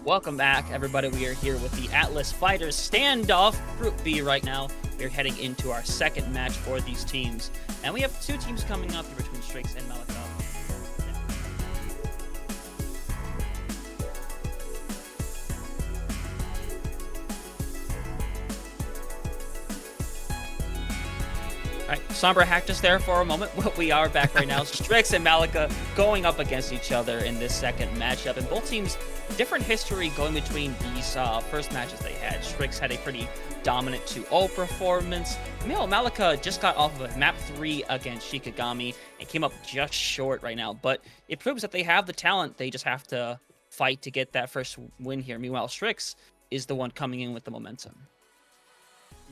Welcome back, everybody. We are here with the Atlas Fighters Standoff Group B right now. We're heading into our second match for these teams. And we have two teams coming up here between Strix and Malaka. Alright, Sombra hacked us there for a moment, but we are back right now. Strix and Malaka going up against each other in this second matchup. And both teams, different history going between these first matches they had. Strix had a pretty dominant 2-0 performance. Malaka just got off of a map 3 against Shikigami and came up just short right now. But it proves that they have the talent. They just have to fight to get that first win here. Meanwhile, Strix is the one coming in with the momentum.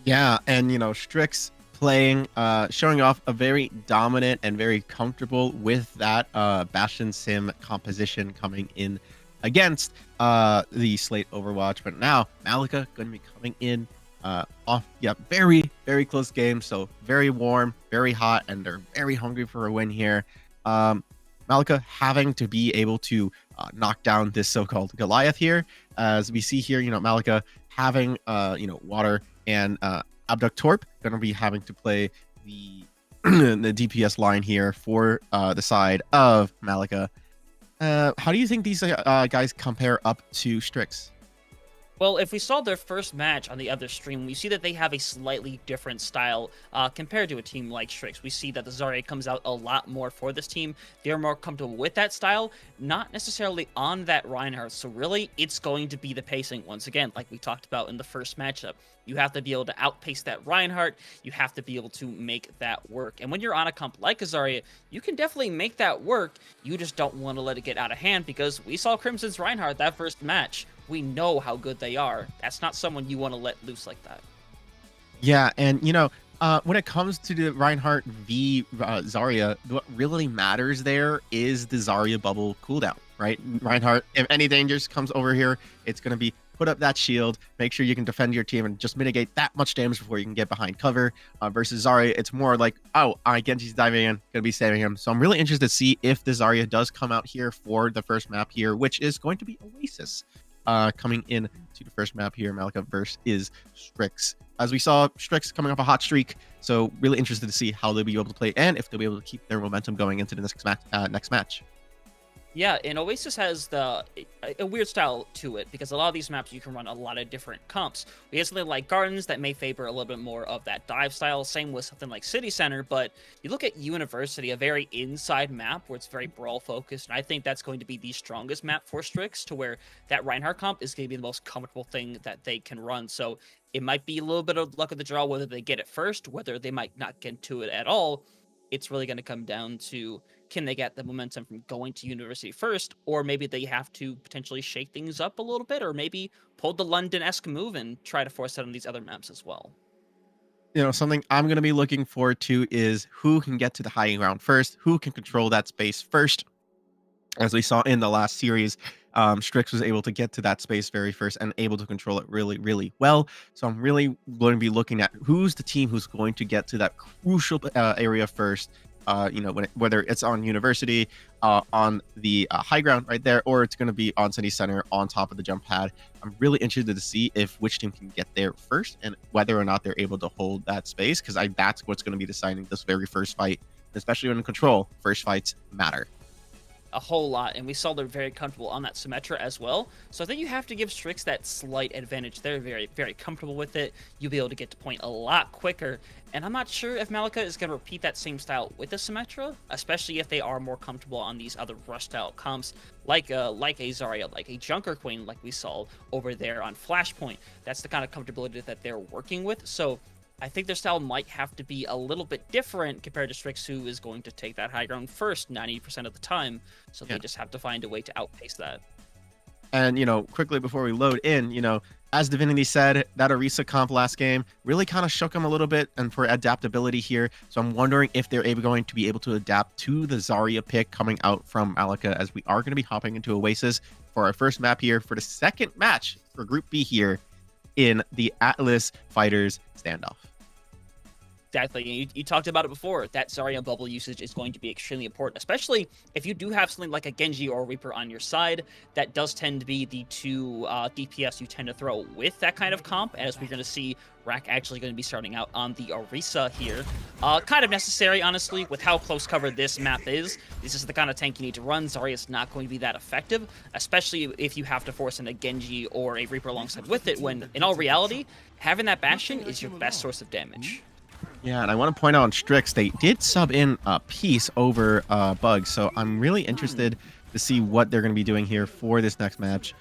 Yeah, and Strix playing, showing off a very dominant and very comfortable with that Bastion Sim composition coming in against the Slate Overwatch. But now Malaka going to be coming in off, very, very close game. So very warm, very hot, and they're very hungry for a win here. Malaka having to be able to knock down this so-called Goliath here. As we see here, Malaka having, Water and Abductorp going to be having to play the the DPS line here for the side of Malaka. How do you think these guys compare up to Strix? Well, if we saw their first match on the other stream, we see that they have a slightly different style compared to a team like Strix. We see that the Zarya comes out a lot more for this team. They're more comfortable with that style, not necessarily on that Reinhardt. So really, it's going to be the pacing once again, like we talked about in the first matchup. You have to be able to outpace that Reinhardt. You have to be able to make that work. And when you're on a comp like a Zarya, you can definitely make that work. You just don't want to let it get out of hand because we saw Crimson's Reinhardt that first match. We know how good they are. That's not someone you want to let loose like that. Yeah, and when it comes to the Reinhardt v Zarya, what really matters there is the Zarya bubble cooldown, right? Reinhardt, if anything just comes over here, it's going to be put up that shield, make sure you can defend your team and just mitigate that much damage before you can get behind cover. Versus Zarya, it's more like, Genji's diving in, gonna be saving him. So I'm really interested to see if the Zarya does come out here for the first map here, which is going to be Oasis. Coming in to the first map here, Malaka versus Strix. As we saw, Strix coming off a hot streak, so really interested to see how they'll be able to play and if they'll be able to keep their momentum going into the next match. Yeah, and Oasis has a weird style to it because a lot of these maps you can run a lot of different comps. We have something like Gardens that may favor a little bit more of that dive style, same with something like City Center, but you look at University, a very inside map where it's very brawl focused, and I think that's going to be the strongest map for Strix, to where that Reinhardt comp is going to be the most comfortable thing that they can run. So it might be a little bit of luck of the draw whether they get it first, whether they might not get to it at all. It's really going to come down to, can they get the momentum from going to University first, or maybe they have to potentially shake things up a little bit, or maybe pull the London-esque move and try to force it on these other maps as well. Something I'm going to be looking forward to is who can get to the high ground first, who can control that space first. As we saw in the last series, Strix was able to get to that space very first and able to control it really, really well. So I'm really going to be looking at who's the team who's going to get to that crucial area first. Whether it's on University, on the high ground right there, or it's going to be on City Center on top of the jump pad. I'm really interested to see if which team can get there first and whether or not they're able to hold that space, because that's what's going to be deciding this very first fight, especially when in control. First fights matter a whole lot, and we saw they're very comfortable on that Symmetra as well. So I think you have to give Strix that slight advantage. They're very, very comfortable with it. You'll be able to get to point a lot quicker, and I'm not sure if Malaka is going to repeat that same style with the Symmetra, especially if they are more comfortable on these other rush style comps, like a Zarya, like a Junker Queen, like we saw over there on Flashpoint. That's the kind of comfortability that they're working with. So I think their style might have to be a little bit different compared to Strix, who is going to take that high ground first 90% of the time. So they just have to find a way to outpace that. And, quickly before we load in, as Divinity said, that Orisa comp last game really kind of shook him a little bit and for adaptability here. So I'm wondering if they're going to be able to adapt to the Zarya pick coming out from Malaka, as we are going to be hopping into Oasis for our first map here for the second match for Group B here in the Atlas Fighters Standoff. Exactly. You talked about it before. That Zarya bubble usage is going to be extremely important, especially if you do have something like a Genji or a Reaper on your side. That does tend to be the two DPS you tend to throw with that kind of comp, as we're going to see Rack actually going to be starting out on the Orisa here. Kind of necessary, honestly, with how close covered this map is. This is the kind of tank you need to run. Zarya is not going to be that effective, especially if you have to force in a Genji or a Reaper alongside with it, when, in all reality, having that Bastion is your best source of damage. Yeah, and I want to point out on Strix, they did sub in a piece over Bug, so I'm really interested to see what they're going to be doing here for this next match.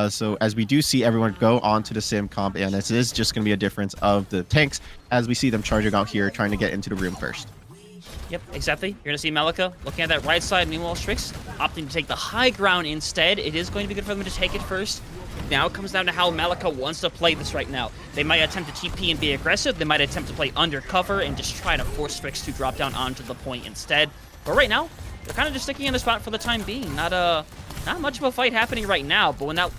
So as we do see everyone go on to the sim comp, and this is just going to be a difference of the tanks as we see them charging out here, trying to get into the room first. Yep, exactly. You're going to see Malaka looking at that right side. Meanwhile, Strix opting to take the high ground instead. It is going to be good for them to take it first. Now it comes down to how Malaka wants to play this right now. They might attempt to TP and be aggressive. They might attempt to play undercover and just try to force Strix to drop down onto the point instead. But right now, they're kind of just sticking in the spot for the time being. Not much of a fight happening right now, but when that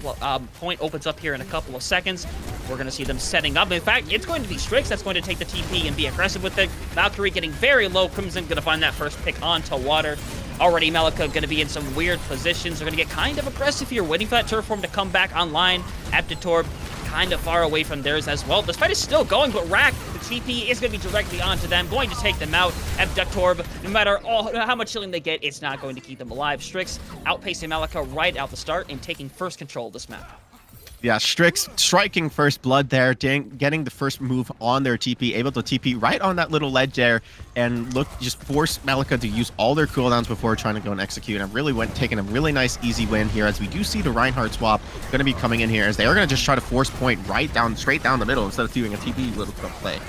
point opens up here in a couple of seconds, we're going to see them setting up. In fact, it's going to be Strix that's going to take the TP and be aggressive with it. Valkyrie getting very low. Crimson going to find that first pick onto water. Already Malaka going to be in some weird positions. They're going to get kind of aggressive here, waiting for that turf form to come back online. Aptitorb kind of far away from theirs as well. This fight is still going, but Rack, the TP is going to be directly onto them, going to take them out. Aptitorb, no matter how much healing they get, it's not going to keep them alive. Strix outpacing Malaka right out the start and taking first control of this map. Yeah, Strix striking first blood there, getting the first move on their TP, able to TP right on that little ledge there, and just force Malaka to use all their cooldowns before trying to go and execute. And really taking a really nice easy win here, as we do see the Reinhardt swap going to be coming in here, as they are going to just try to force point straight down the middle instead of doing a TP little play.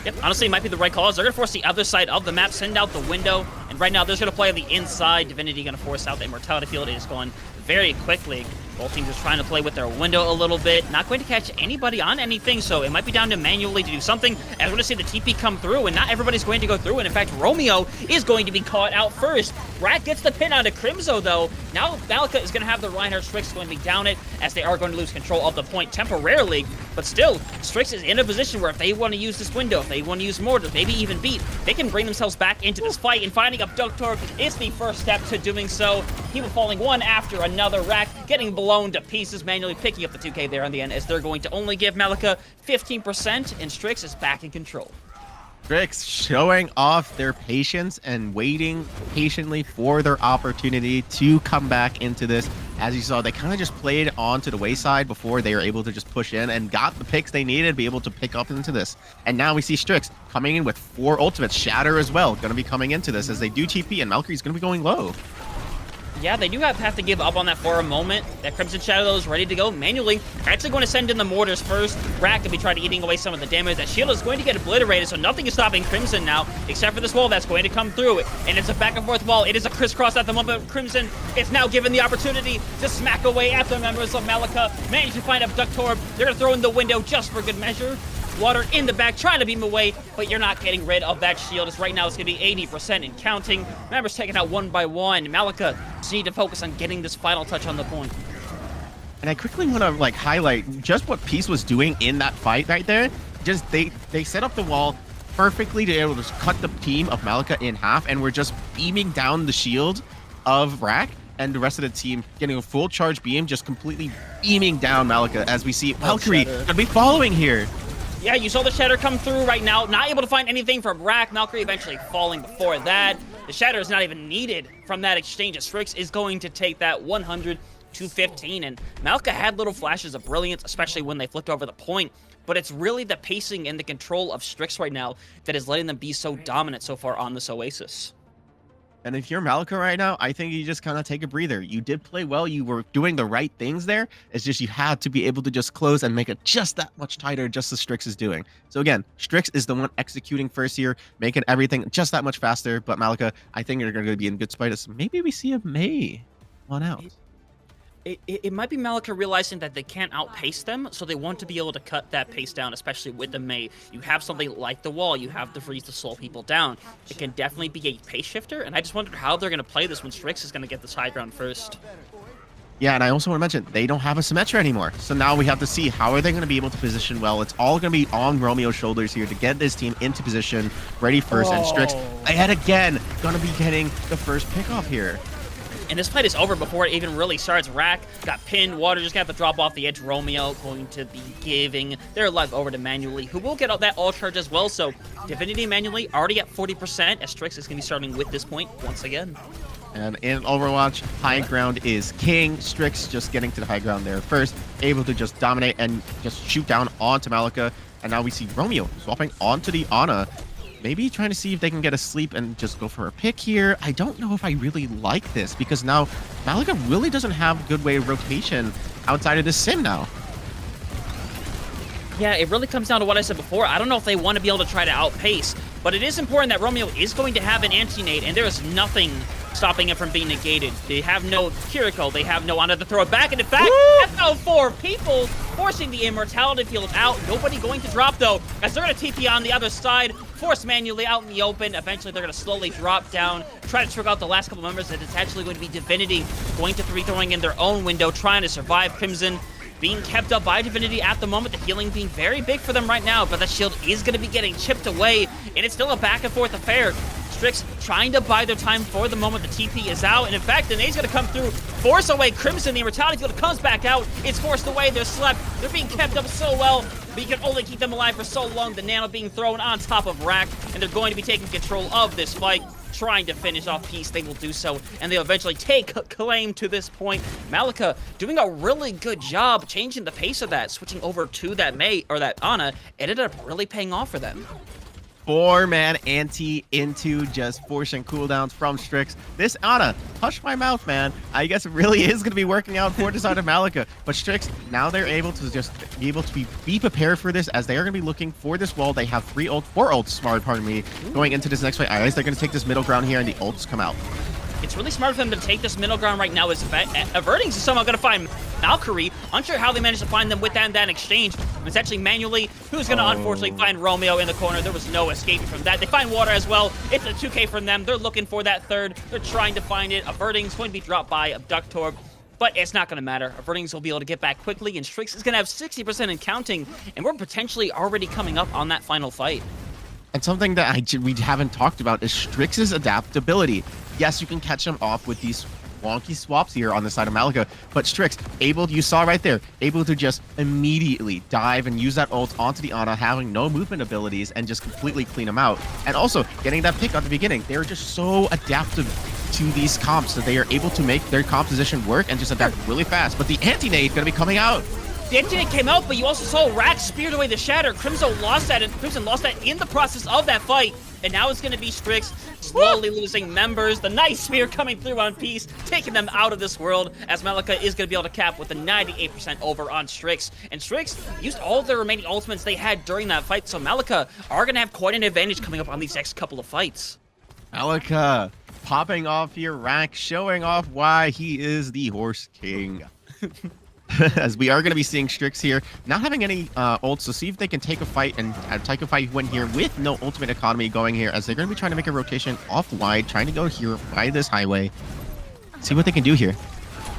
Yep, honestly, it might be the right call. They're going to force the other side of the map, send out the window, and right now they're going to play on the inside. Divinity going to force out the Immortality field. It is going very quickly. Both teams just trying to play with their window a little bit. Not going to catch anybody on anything, so it might be down to manually to do something. As we're going to see the TP come through, and not everybody's going to go through. And in fact, Romeo is going to be caught out first. Rat gets the pin onto Crimzo, though. Now Malaka is going to have the Reinhardt. Strix going to be down it, as they are going to lose control of the point temporarily. But still, Strix is in a position where if they want to use this window, if they want to use more, to maybe even beat, they can bring themselves back into this fight. And finding Abductor is the first step to doing so. He was falling one after another. Rack getting blown to pieces, manually picking up the 2K there in the end, as they're going to only give Malaka 15%, and Strix is back in control. Strix showing off their patience and waiting patiently for their opportunity to come back into this. As you saw, they kind of just played onto the wayside before they were able to just push in and got the picks they needed to be able to pick up into this. And now we see Strix coming in with 4 ultimates. Shatter as well, going to be coming into this as they do TP, and Valkyrie's going to be going low. Yeah, they do have to give up on that for a moment. That Crimson Shadow, though, is ready to go manually. Actually going to send in the mortars first. Rack will be trying to eating away some of the damage. That shield is going to get obliterated, so nothing is stopping Crimson now, except for this wall that's going to come through. And it's a back-and-forth wall. It is a crisscross at the moment. Crimson is now given the opportunity to smack away at the members of Malaka. Managed to find Abductor. They're going to throw in the window just for good measure. Water in the back, trying to beam away, but you're not getting rid of that shield. As right now it's going to be 80% and counting. Members taken out one by one. Malaka just need to focus on getting this final touch on the point. And I quickly want to highlight just what Peace was doing in that fight right there. Just they set up the wall perfectly to be able to cut the team of Malaka in half, and we're just beaming down the shield of Rack, and the rest of the team getting a full charge beam, just completely beaming down Malaka, as we see Valkyrie gonna be following here. Yeah, you saw the Shatter come through right now. Not able to find anything from Rack. Valkyrie eventually falling before that. The Shatter is not even needed from that exchange. Strix is going to take that 100 to 15. And Malaka had little flashes of brilliance, especially when they flipped over the point. But it's really the pacing and the control of Strix right now that is letting them be so dominant so far on this Oasis. And if you're Malaka right now, I think you just kind of take a breather. You did play well. You were doing the right things there. It's just you had to be able to just close and make it just that much tighter, just as Strix is doing. So again, Strix is the one executing first here, making everything just that much faster. But Malaka, I think you're going to be in good spot. Maybe we see a May one out. It might be Malaka realizing that they can't outpace them, so they want to be able to cut that pace down, especially with the May. You have something like the wall, you have the freeze to slow people down. It can definitely be a pace shifter, and I just wondered how they're going to play this when Strix is going to get this high ground first. Yeah, and I also want to mention, they don't have a Symmetra anymore. So now we have to see how are they going to be able to position well. It's all going to be on Romeo's shoulders here to get this team into position, ready first, and Strix, yet again, going to be getting the first pickoff here. And this fight is over before it even really starts. Rack got pinned. Water just got to drop off the edge. Romeo going to be giving their life over to Manually, who will get out that all charge as well. So Divinity Manually already at 40%, as Strix is going to be starting with this point once again. And in Overwatch, high ground is king. Strix just getting to the high ground there first, able to just dominate and just shoot down onto Malaka. And now we see Romeo swapping onto the Ana. Maybe trying to see if they can get a sleep and just go for a pick here. I don't know if I really like this because now Malaka really doesn't have a good way of rotation outside of this sim now. Yeah, it really comes down to what I said before. I don't know if they want to be able to try to outpace, but it is important that Romeo is going to have an anti-nade, and there is nothing stopping it from being negated. They have no Kiriko, they have no Ana to throw it back, and in fact, FL4 people forcing the Immortality field out. Nobody going to drop, though, as they're going to TP on the other side, force Manually out in the open. Eventually, they're going to slowly drop down, try to trick out the last couple members, and it's actually going to be Divinity going to be throwing in their own window, trying to survive. Crimson being kept up by Divinity at the moment, the healing being very big for them right now, but that shield is going to be getting chipped away, and it's still a back and forth affair. Strix trying to buy their time for the moment. The TP is out, and in fact, the nade's going to come through, force away Crimson. The Immortality field comes back out. It's forced away. They're slept. They're being kept up so well, but you can only keep them alive for so long. The Nano being thrown on top of Rack, and they're going to be taking control of this fight, trying to finish off Peace. They will do so, and they'll eventually take claim to this point. Malaka doing a really good job changing the pace of that, switching over to that that Ana, ended up really paying off for them. 4-man anti into just forcing cooldowns from Strix. This Ana, hush my mouth, man. I guess it really is going to be working out for the side of Malaka. But Strix, now they're able to just be prepared for this, as they are going to be looking for this wall. They have 4 ults, pardon me, going into this next fight. Eyes, they're going to take this middle ground here, and the ults come out. It's really smart for them to take this middle ground right now, as Avertings is somehow going to find Valkyrie. Unsure how they managed to find them with that exchange. It's actually Manually who's going to unfortunately find Romeo in the corner. There was no escaping from that. They find Water as well. It's a 2K from them. They're looking for that third. They're trying to find it. Avertings going to be dropped by Abductor, but it's not going to matter. Avertings will be able to get back quickly, and Strix is going to have 60% in counting, and we're potentially already coming up on that final fight. And something that we haven't talked about is Strix's adaptability. Yes, you can catch them off with these wonky swaps here on the side of Malaka, but Strix, you saw right there, able to just immediately dive and use that ult onto the Ana, having no movement abilities, and just completely clean them out. And also, getting that pick at the beginning, they're just so adaptive to these comps that they are able to make their composition work and just adapt really fast. But the anti-nade going to be coming out. The anti-nade came out, but you also saw Rack speared away the Shatter. Crimson lost that, and Crimson lost that in the process of that fight. And now it's going to be Strix slowly losing members. The nice spear coming through on Peace, taking them out of this world, as Malaka is going to be able to cap with a 98% over on Strix. And Strix used all of the remaining ultimates they had during that fight, so Malaka are going to have quite an advantage coming up on these next couple of fights. Malaka popping off here, Rack showing off why he is the Horse King. As we are going to be seeing Strix here, not having any ults, so see if they can take a fight and take a fight win here with no ultimate economy going here, as they're going to be trying to make a rotation off wide, trying to go here by this highway. See what they can do here.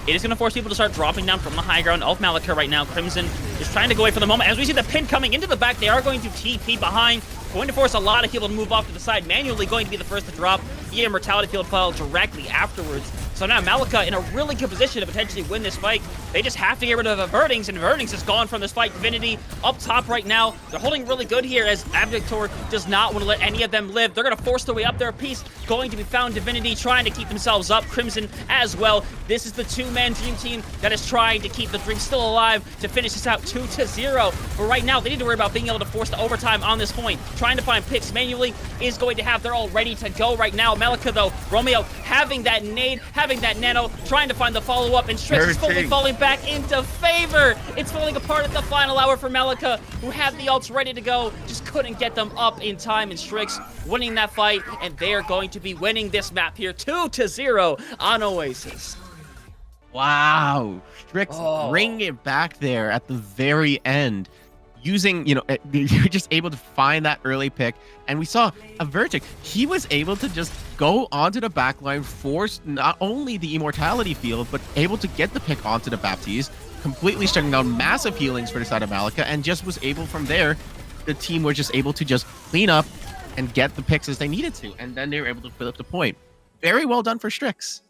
It is going to force people to start dropping down from the high ground of Malaka right now. Crimson is trying to go away for the moment. As we see the pin coming into the back, they are going to TP behind, going to force a lot of people to move off to the side. Manually going to be the first to drop. The Immortality field fell directly afterwards. So now Malaka in a really good position to potentially win this fight. They just have to get rid of Avertings, and Avertings is gone from this fight. Divinity up top right now. They're holding really good here, as Abductor does not want to let any of them live. They're going to force their way up their piece. Going to be found Divinity trying to keep themselves up. Crimson as well. This is the 2-man dream team that is trying to keep the dream still alive to finish this out 2-0. But right now, they need to worry about being able to force the overtime on this point. Trying to find picks manually is going to have. They're all ready to go right now. Malaka, though, Romeo having that nade, having that nano, trying to find the follow-up, and Strix is fully falling back into favor. It's falling apart at the final hour for Malaka, who had the ults ready to go, just couldn't get them up in time, and Strix winning that fight, and they are going to be winning this map here 2-0 on Oasis. Wow, Strix bring it back there at the very end. using, you're just able to find that early pick. And we saw a Vertic. He was able to just go onto the backline, force not only the immortality field, but able to get the pick onto the Baptiste, completely shutting down massive healings for the side of Malaka, and just was able from there, the team were just able to just clean up and get the picks as they needed to. And then they were able to fill up the point. Very well done for Strix.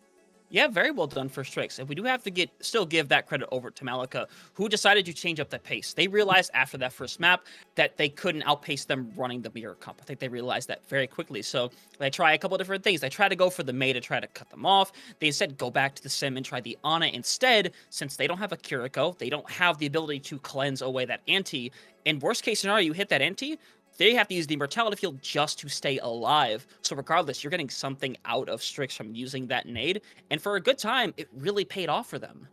Yeah, very well done for Strix. And we do have to still give that credit over to Malaka, who decided to change up the pace. They realized after that first map that they couldn't outpace them running the mirror comp. I think they realized that very quickly. So they try a couple different things. They try to go for the Mei to try to cut them off. They instead go back to the Sim and try the Ana instead, since they don't have a Kiriko. They don't have the ability to cleanse away that anti. In worst case scenario, you hit that anti, they have to use the Immortality Field just to stay alive. So regardless, you're getting something out of Strix from using that nade. And for a good time, it really paid off for them.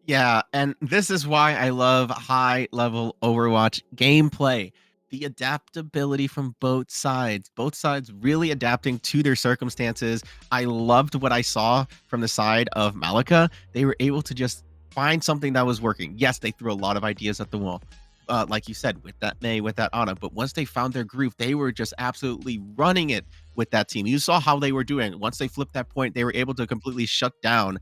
Yeah, and this is why I love high-level Overwatch gameplay. The adaptability from both sides. Both sides really adapting to their circumstances. I loved what I saw from the side of Malaka. They were able to just find something that was working. Yes, they threw a lot of ideas at the wall. Like you said, with that Mei, with that Ana. But once they found their groove, they were just absolutely running it with that team. You saw how they were doing. Once they flipped that point, they were able to completely shut down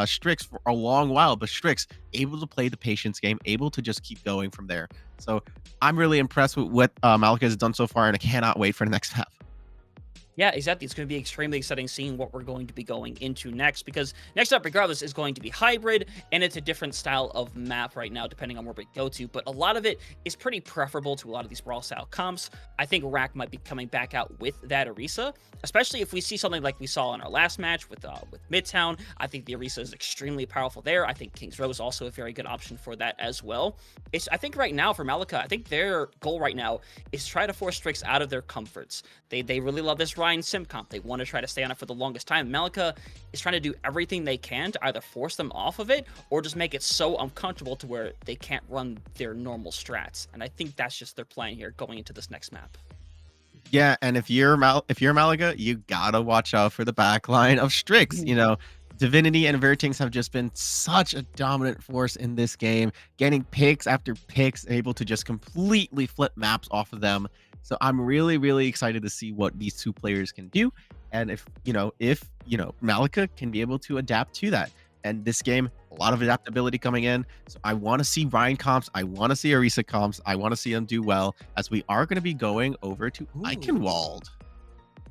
Strix for a long while, but Strix able to play the patience game, able to just keep going from there. So I'm really impressed with what Malaka has done so far, and I cannot wait for the next map. Yeah, exactly. It's going to be extremely exciting seeing what we're going to be going into next, because next up, regardless, is going to be hybrid, and it's a different style of map right now, depending on where we go to, but a lot of it is pretty preferable to a lot of these Brawl style comps. I think Rack might be coming back out with that Orisa, especially if we see something like we saw in our last match with Midtown. I think the Orisa is extremely powerful there. I think King's Row is also a very good option for that as well. I think right now for Malaka, I think their goal right now is try to force Strix out of their comforts. They really love this Ryan Sim comp. They want to try to stay on it for the longest time. Malaka is trying to do everything they can to either force them off of it or just make it so uncomfortable to where they can't run their normal strats. And I think that's just their plan here going into this next map. Yeah, and if you're Malaka, you gotta watch out for the backline of Strix. Divinity and Vertings have just been such a dominant force in this game, getting picks after picks, able to just completely flip maps off of them. So I'm really, really excited to see what these two players can do, and if Malaka can be able to adapt to that. And this game, a lot of adaptability coming in. So I want to see Ryan comps. I want to see Orisa comps. I want to see them do well, as we are going to be going over to Eichenwald.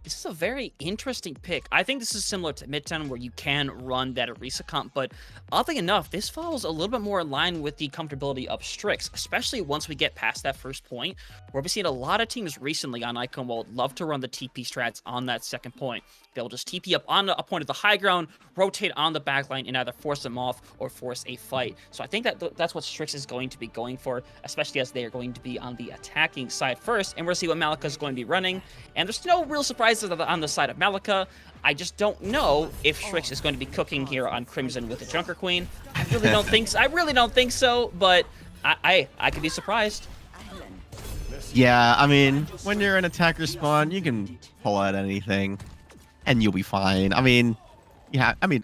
This is a very interesting pick. I think this is similar to Midtown, where you can run that Orisa comp, but oddly enough, this falls a little bit more in line with the comfortability of Strix, especially once we get past that first point, where we've seen a lot of teams recently on Eichenwald love to run the TP strats on that second point. They'll just TP up on a point of the high ground, rotate on the backline, and either force them off or force a fight. So I think that's what Strix is going to be going for, especially as they are going to be on the attacking side first, and we'll see what Malaka is going to be running. And there's no real surprises on the side of Malaka. I just don't know if Strix is going to be cooking here on Crimson with the Junker Queen. I really don't think so. I really don't think so, but I could be surprised. Yeah, I mean, when you're an attacker spawn, you can pull out anything and you'll be fine. I mean,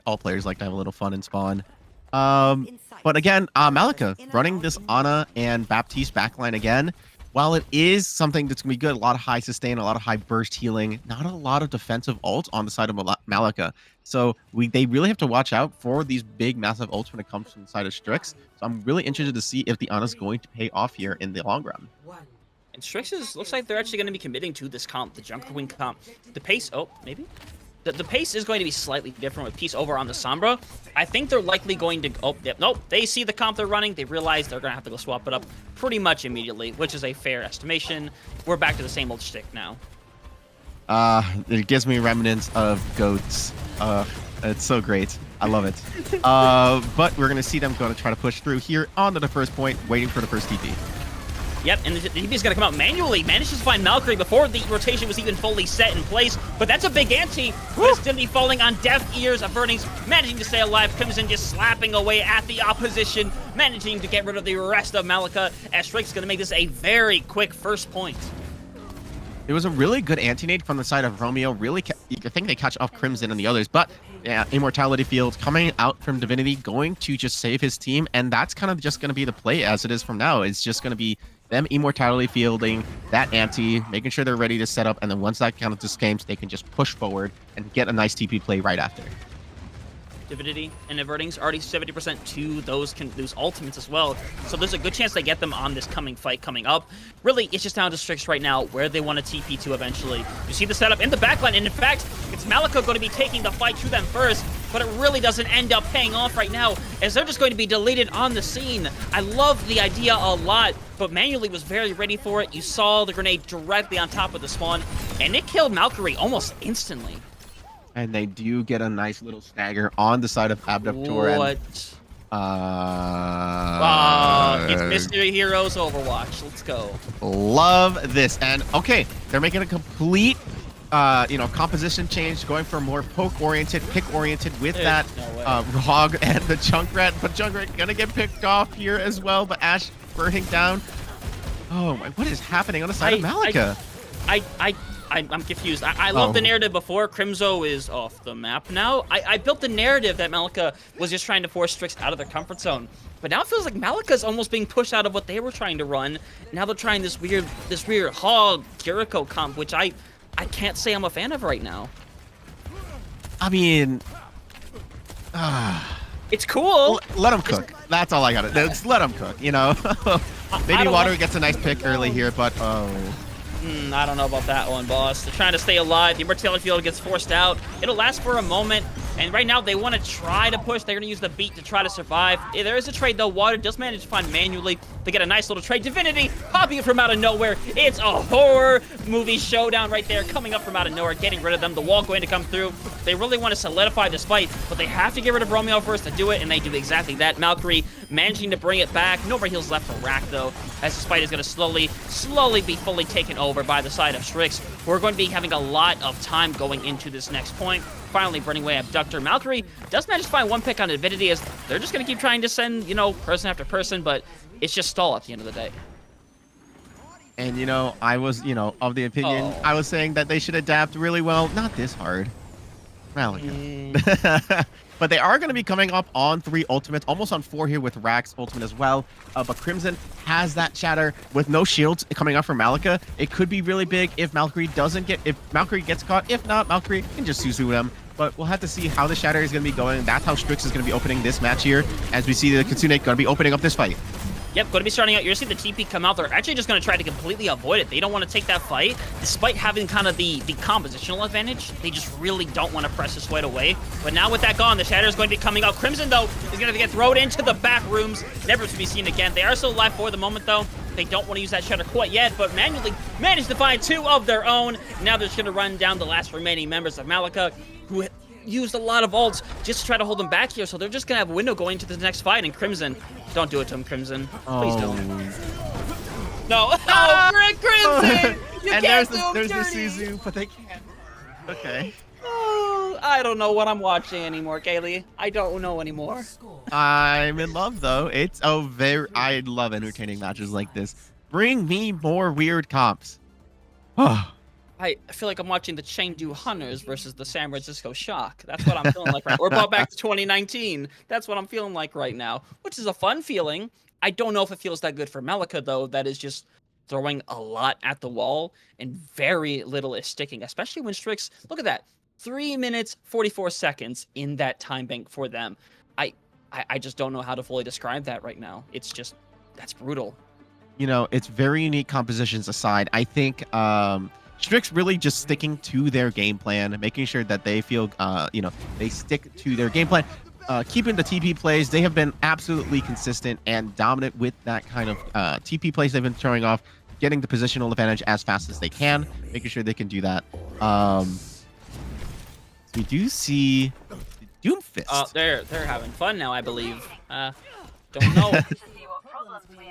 all players like to have a little fun in spawn. But again, Malaka running this Ana and Baptiste backline again. While it is something that's going to be good, a lot of high sustain, a lot of high burst healing, not a lot of defensive ults on the side of Malaka. So they really have to watch out for these big, massive ults when it comes from the side of Strix. So I'm really interested to see if the Ana is going to pay off here in the long run. And Strix looks like they're actually going to be committing to this comp, the Junker Queen comp. The pace, maybe? The pace is going to be slightly different with Peace over on the Sombra. I think they're likely going to... nope. They see the comp they're running. They realize they're going to have to go swap it up pretty much immediately, which is a fair estimation. We're back to the same old shtick now. It gives me remnants of goats. It's so great. I love it. But we're going to see them going to try to push through here onto the first point, waiting for the first TP. Yep, and the TP is going to come out manually. Manages to find Malaka before the rotation was even fully set in place. But that's a big ante. But it's going to be falling on deaf ears. Averning's managing to stay alive. Crimson just slapping away at the opposition, managing to get rid of the rest of Malaka, as Strix is going to make this a very quick first point. It was a really good anti-nade from the side of Romeo. Really, I think they catch off Crimson and the others. But yeah, Immortality Field coming out from Divinity, going to just save his team. And that's kind of just going to be the play as it is from now. It's just going to be them Immortality Fielding that anti, making sure they're ready to set up. And then once that kind of just games, they can just push forward and get a nice TP play right after. Divinity and Averting's already 70% to those ultimates as well. So there's a good chance they get them on this coming fight coming up. Really, it's just down to Strix right now where they want to TP to eventually. You see the setup in the backline, and in fact, it's Malaka going to be taking the fight to them first, but it really doesn't end up paying off right now as they're just going to be deleted on the scene. I love the idea a lot, but Manually was very ready for it. You saw the grenade directly on top of the spawn, and it killed Mallory almost instantly. And they do get a nice little stagger on the side of Abductor. What? It's Mystery Heroes Overwatch. Let's go. Love this. And okay, they're making a complete, composition change, going for more poke-oriented, pick-oriented with that Hog and the Junkrat. But Junkrat gonna get picked off here as well. But Ash burning down. Oh my! What is happening on the side of Malaka? I'm confused. I love the narrative before. Crimzo is off the map now. I built the narrative that Malaka was just trying to force Strix out of their comfort zone. But now it feels like Malaka's almost being pushed out of what they were trying to run. Now they're trying this weird Hog Jericho comp, which I can't say I'm a fan of right now. I mean, it's cool. Let them cook. That's all I got. Just let them cook. Maybe Water gets a nice pick early here, but I don't know about that one, boss. They're trying to stay alive. The Immortality Field gets forced out. It'll last for a moment. And right now, they want to try to push. They're going to use the beat to try to survive. There is a trade, though. Water does manage to find Manually. They get a nice little trade. Divinity popping from out of nowhere. It's a horror movie showdown right there, coming up from out of nowhere, getting rid of them. The wall going to come through. They really want to solidify this fight, but they have to get rid of Romeo first to do it, and they do exactly that. Mallory managing to bring it back. No more heals left for Rack, though, as this fight is going to slowly be fully taken over by the side of Strix. We're going to be having a lot of time going into this next point. Finally burning away Abductor. Mallory does manage to find one pick on Divinity as they're just going to keep trying to send, person after person, but it's just stall at the end of the day. And, I was, of the opinion, I was saying that they should adapt really well. Not this hard. Malaka. But they are going to be coming up on 3 ultimates, almost on 4 here with Rack's ultimate as well. But Crimson has that shatter with no shields coming up from Malaka. It could be really big if Mallory gets caught. If not, Mallory can just Suzu them. But we'll have to see how the shatter is going to be going. That's how Strix is going to be opening this match here, as we see the Kitsune going to be opening up this fight. Yep, going to be starting out. You're going to see the TP come out. They're actually just going to try to completely avoid it. They don't want to take that fight, despite having kind of the compositional advantage. They just really don't want to press this fight away. But now with that gone, the Shatter is going to be coming out. Crimson, though, is going to get thrown into the back rooms, never to be seen again. They are still alive for the moment, though. They don't want to use that Shatter quite yet, but Manually managed to find 2 of their own. Now they're just going to run down the last remaining members of Malaka, who used a lot of ults just to try to hold them back here, so they're just gonna have a window going into the next fight. And Crimson, don't do it to him, Crimson. Please don't. No, Crimson! You and can't there's the Suzu, but they can't. Okay. Oh, I don't know what I'm watching anymore, Kaylee. I don't know anymore. I'm in love though. I love entertaining matches like this. Bring me more weird comps. Oh. I feel like I'm watching the Chengdu Hunters versus the San Francisco Shock. That's what I'm feeling like right now. We're brought back to 2019. That's what I'm feeling like right now, which is a fun feeling. I don't know if it feels that good for Malaka, though. That is just throwing a lot at the wall, and very little is sticking, especially when Strix, look at that, 3 minutes, 44 seconds in that time bank for them. I just don't know how to fully describe that right now. It's just, that's brutal. It's very unique compositions aside. I think Strix really just sticking to their game plan, making sure that they feel, they stick to their game plan, keeping the TP plays. They have been absolutely consistent and dominant with that kind of TP plays they've been showing off, getting the positional advantage as fast as they can, making sure they can do that. We do see Doomfist. They're having fun now, I believe. Don't know.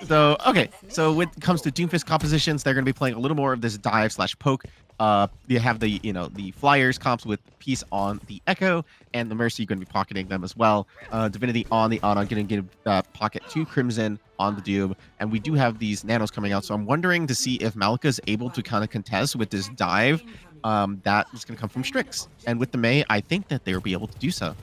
So, okay. So when it comes to Doomfist compositions, they're going to be playing a little more of this dive slash poke. You have the, the Flyers comps with Peace on the Echo, and the Mercy going to be pocketing them as well. Divinity on the Ana going to get pocket 2 Crimson on the Doom, and we do have these nanos coming out. So I'm wondering to see if Malaka is able to kind of contest with this dive. That is going to come from Strix, and with the May, I think that they'll be able to do so.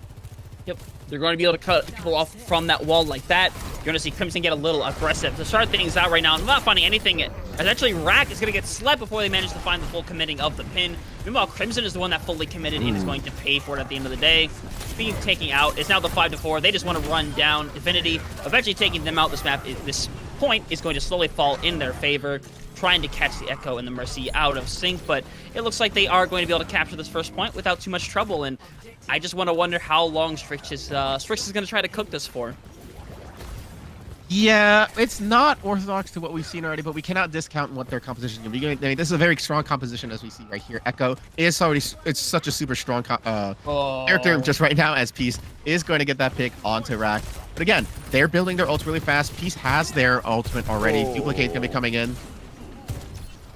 Yep, they're going to be able to cut people off from that wall like that. You're going to see Crimson get a little aggressive to start things out right now. I'm not finding anything. As actually, Rack is going to get slept before they manage to find the full committing of the pin. Meanwhile, Crimson is the one that fully committed and is going to pay for it at the end of the day. Being taken out, it's now the 5-4. They just want to run down Divinity. Eventually taking them out, this map, this point is going to slowly fall in their favor, trying to catch the Echo and the Mercy out of sync, but it looks like they are going to be able to capture this first point without too much trouble, and I just want to wonder how long Strix is going to try to cook this for. Yeah, it's not orthodox to what we've seen already, but we cannot discount what their composition can be. I mean, this is a very strong composition, as we see right here. Echo is already, it's such a super strong character just right now, as Peace is going to get that pick onto Rack. But again, they're building their ult really fast. Peace has their ultimate already. Duplicate's going to be coming in.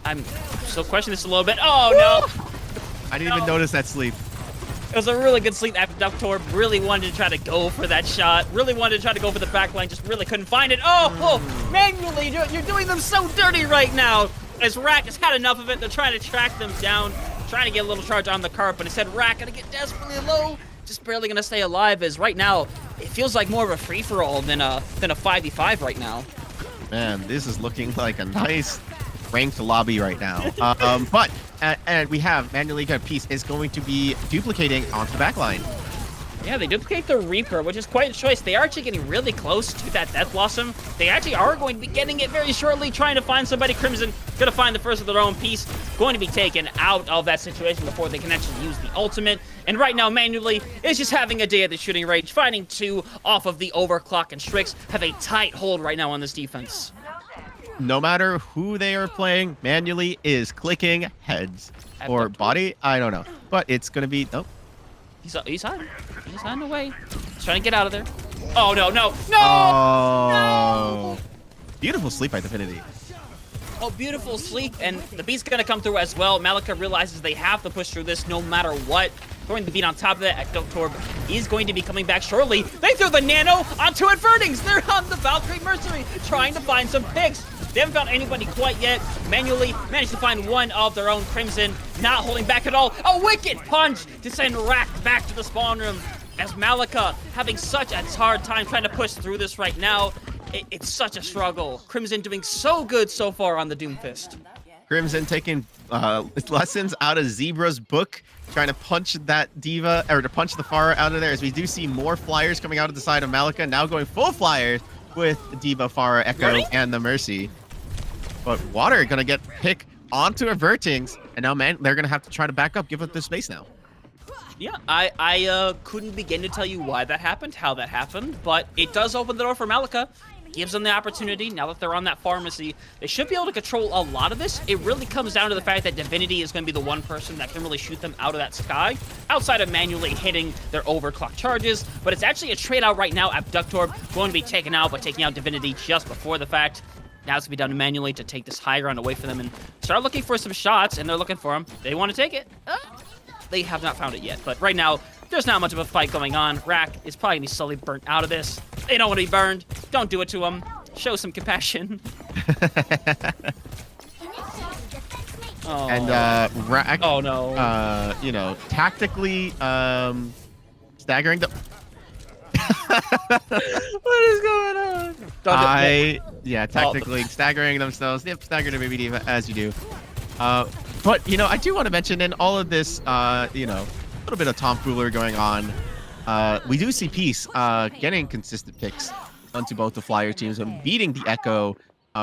I'm still questioning this a little bit. Oh, no! I didn't even notice that sleep. It was a really good sleep after Ductor really wanted to try to go for that shot. Really wanted to try to go for the backline, just really couldn't find it. Oh, manually, you're doing them so dirty right now. As Rack has had enough of it, they're trying to track them down, trying to get a little charge on the carp, but instead Rack gonna get desperately low, just barely gonna stay alive, as right now, it feels like more of a free-for-all than a 5v5 right now. Man, this is looking like a nice ranked lobby right now. And we have manually got Peace is going to be duplicating onto the backline. Yeah, they duplicate the Reaper, which is quite a choice. They are actually getting really close to that Death Blossom. They actually are going to be getting it very shortly, trying to find somebody. Crimson going to find the first of their own piece, going to be taken out of that situation before they can actually use the ultimate. And right now, manually is just having a day at the shooting range, finding 2 off of the overclock, and Strix have a tight hold right now on this defense. No matter who they are playing, manually is clicking heads or body. I don't know, but it's gonna be nope. He's hiding. He's hiding away. He's trying to get out of there. Oh no! Oh, no! Beautiful sleep by Divinity. Oh, beautiful sleep, and the beat's gonna come through as well. Malaka realizes they have to push through this no matter what. Throwing the beat on top of that, Ductorb is going to be coming back shortly. They threw the nano onto Infernings. They're on the Valkyrie Mercenary, trying to find some picks. They haven't found anybody quite yet. Manually managed to find one of their own. Crimson, not holding back at all. A wicked punch to send Rack back to the spawn room. As Malaka having such a hard time trying to push through this right now. It's such a struggle. Crimson doing so good so far on the Doomfist. Crimson taking lessons out of Zebra's book, trying to punch that diva, or to punch the Pharah out of there, as we do see more flyers coming out of the side of Malaka, now going full flyers with Diva, Pharah, Echo, and the Mercy. But Water gonna get pick onto Avertings, and now they're gonna have to try to back up, give up their space now. Yeah, I couldn't begin to tell you why that happened, how that happened, but it does open the door for Malaka. Gives them the opportunity, now that they're on that pharmacy. They should be able to control a lot of this. It really comes down to the fact that Divinity is going to be the one person that can really shoot them out of that sky, outside of manually hitting their overclock charges. But it's actually a trade out right now. Abductor going to be taken out, but taking out Divinity just before the fact. Now it's going to be down to manually to take this high ground away from them and start looking for some shots, and they're looking for them. They want to take it. They have not found it yet, but right now, there's not much of a fight going on. Rack is probably going to be slowly burnt out of this. They don't want to be burned. Don't do it to them. Show some compassion. Oh. And Rack, oh no. Tactically staggering the. What is going on? Tactically staggering themselves. Yep, stagger the baby diva as you do. But I do want to mention in all of this, a little bit of tomfoolery going on. We do see Peace getting consistent picks onto both the Flyer teams and beating the Echo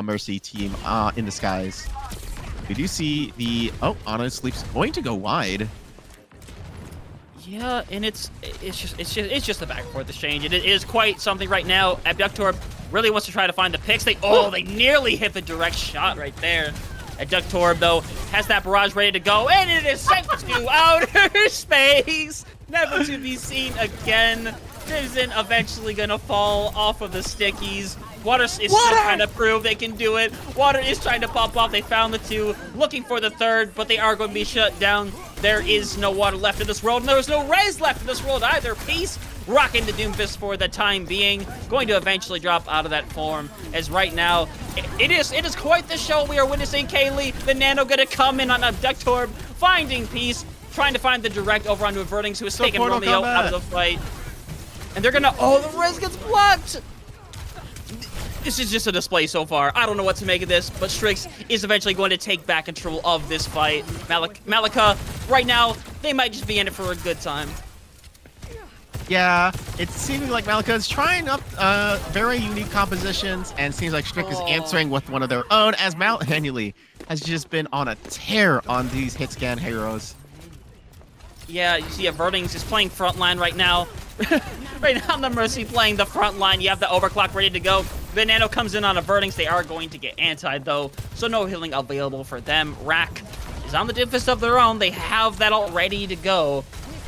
Mercy team in the skies. We do see the Ana Sleep's going to go wide. Yeah, and it's just a back and forth exchange. It is quite something right now. Abductor really wants to try to find the picks. They nearly hit the direct shot right there. Abductor, though, has that barrage ready to go, and it is sent to outer space, never to be seen again. Crimson eventually gonna fall off of the stickies. Water is still trying to prove they can do it. Water is trying to pop off. They found the 2, looking for the 3rd, but they are going to be shut down. There is no water left in this world, and there is no Raze left in this world either. Peace rocking the Doomfist for the time being, going to eventually drop out of that form, as right now, it is quite the show we are witnessing. Kaylee, the Nano, gonna come in on Abductorb, finding Peace, trying to find the direct over onto Avertings, who is taking Romeo out of the fight. And they're gonna, oh, the Raze gets blocked! This is just a display so far. I don't know what to make of this, but Strix is eventually going to take back control of this fight. Malaka, right now, they might just be in it for a good time. Yeah, it's seeming like Malaka is trying up very unique compositions, and seems like Strix is answering with one of their own, as Manually has just been on a tear on these hit scan heroes. Yeah, you see Avertings is playing frontline right now. Right now, the Mercy playing the front line. You have the overclock ready to go. The Nano comes in on Avertings. They are going to get anti though, so no healing available for them. Rack is on the Doomfist of their own. They have that all ready to go.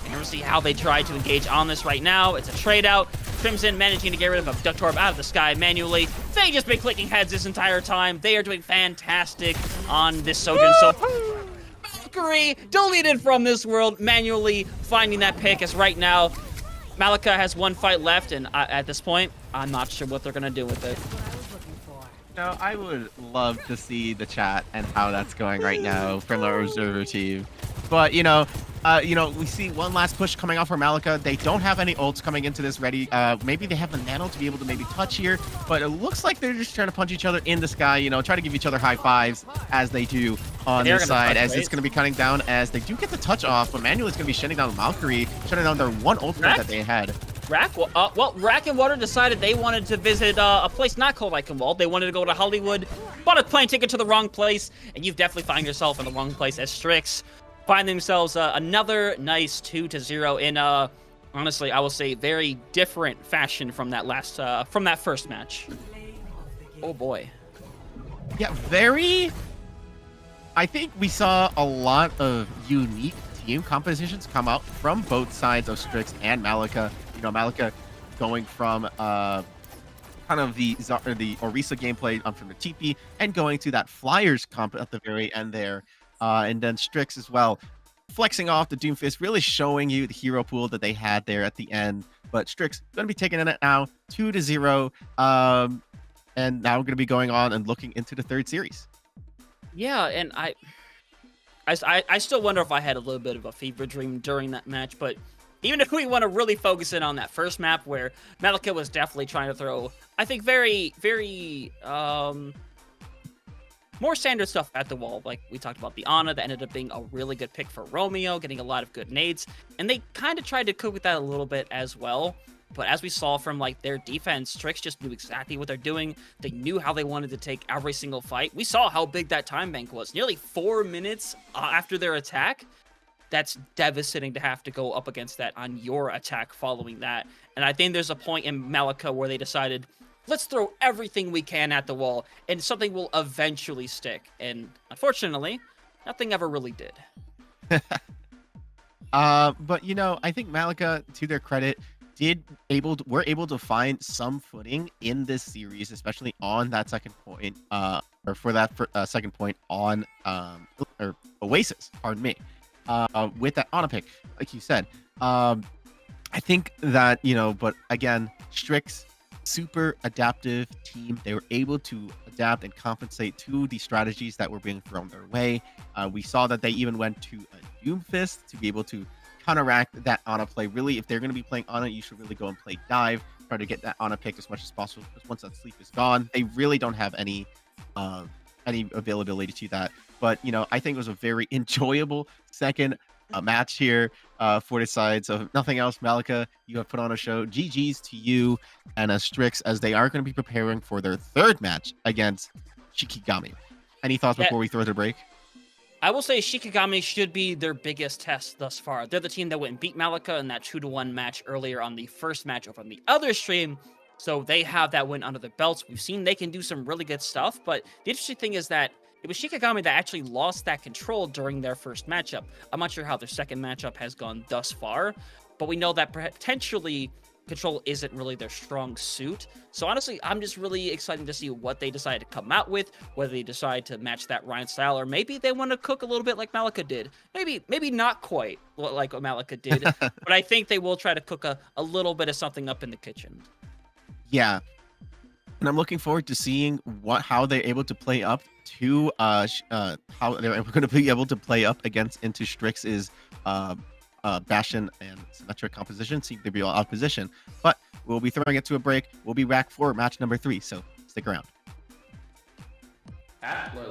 And we'll see how they try to engage on this right now. It's a trade out. Crimson managing to get rid of Abductorb out of the sky manually. They just been clicking heads this entire time. They are doing fantastic on this Sojin. So Valkyrie deleted from this world, manually finding that pick, as right now Malaka has 1 fight left, and at this point, I'm not sure what they're gonna do with it. No, I would love to see the chat and how that's going right now from our observer team. But we see one last push coming off from Malaka. They don't have any ults coming into this ready. Maybe they have the Nano to be able to maybe touch here, but it looks like they're just trying to punch each other in the sky. Try to give each other high fives as they do on this side. As it's going to be cutting down, as they do get the touch off, but Manuel is going to be shutting down Valkyrie, shutting down their one ultimate that they had. Rack? Well, Rack and Water decided they wanted to visit a place not called Eichenwald. They wanted to go to Hollywood, bought a plane ticket to the wrong place, and you've definitely found yourself in the wrong place as Strix find themselves another nice 2-0 in honestly, I will say very different fashion from that first match. Oh boy. Yeah, I think we saw a lot of unique team compositions come out from both sides of Strix and Malaka. Malaka going from kind of the Orisa gameplay from the TP and going to that Flyers comp at the very end there. And then Strix as well, flexing off the Doomfist, really showing you the hero pool that they had there at the end. But Strix going to be taking it now, 2-0. And now we're going to be going on and looking into the 3rd series. Yeah, and I still wonder if I had a little bit of a fever dream during that match, but even if we want to really focus in on that first map where Malaka was definitely trying to throw, I think, very, very, more standard stuff at the wall. Like we talked about the Ana, that ended up being a really good pick for Romeo, getting a lot of good nades. And they kind of tried to cook with that a little bit as well. But as we saw from their defense, Strix just knew exactly what they're doing. They knew how they wanted to take every single fight. We saw how big that time bank was. Nearly 4 minutes after their attack. That's devastating to have to go up against that on your attack following that. And I think there's a point in Malaka where they decided, let's throw everything we can at the wall, and something will eventually stick. And unfortunately, nothing ever really did. But I think Malaka, to their credit, were able to find some footing in this series, especially on that second point, second point on Oasis. Pardon me. With that Ana pick, like you said, I think that but again, Strix, super adaptive team. They were able to adapt and compensate to the strategies that were being thrown their way. We saw that they even went to a Doomfist to be able to counteract that Ana play. Really, if they're going to be playing Ana, you should really go and play dive, try to get that Ana pick as much as possible, because once that sleep is gone, they really don't have any availability to that. But I think it was a very enjoyable second match here for the side. So if nothing else, Malaka, you have put on a show. GG's to you and Strix, as they are going to be preparing for their 3rd match against Shikigami. Any thoughts before we throw to break? I will say Shikigami should be their biggest test thus far. They're the team that went and beat Malaka in that 2-1 match earlier on the first match over on the other stream. So they have that win under their belts. We've seen they can do some really good stuff. But the interesting thing is that it was Shikigami that actually lost that control during their first matchup. I'm not sure how their second matchup has gone thus far, but we know that potentially control isn't really their strong suit. So honestly, I'm just really excited to see what they decide to come out with, whether they decide to match that Ryan style, or maybe they want to cook a little bit like Malaka did. Maybe not quite like what Malaka did, but I think they will try to cook a little bit of something up in the kitchen. Yeah, and I'm looking forward to seeing how they're able to play up to how they're going to be able to play up against into Strix's uh Bastion and Symmetric composition. Seem to be all opposition, but we'll be throwing it to a break. We'll be back for match number 3, so stick around. Atlas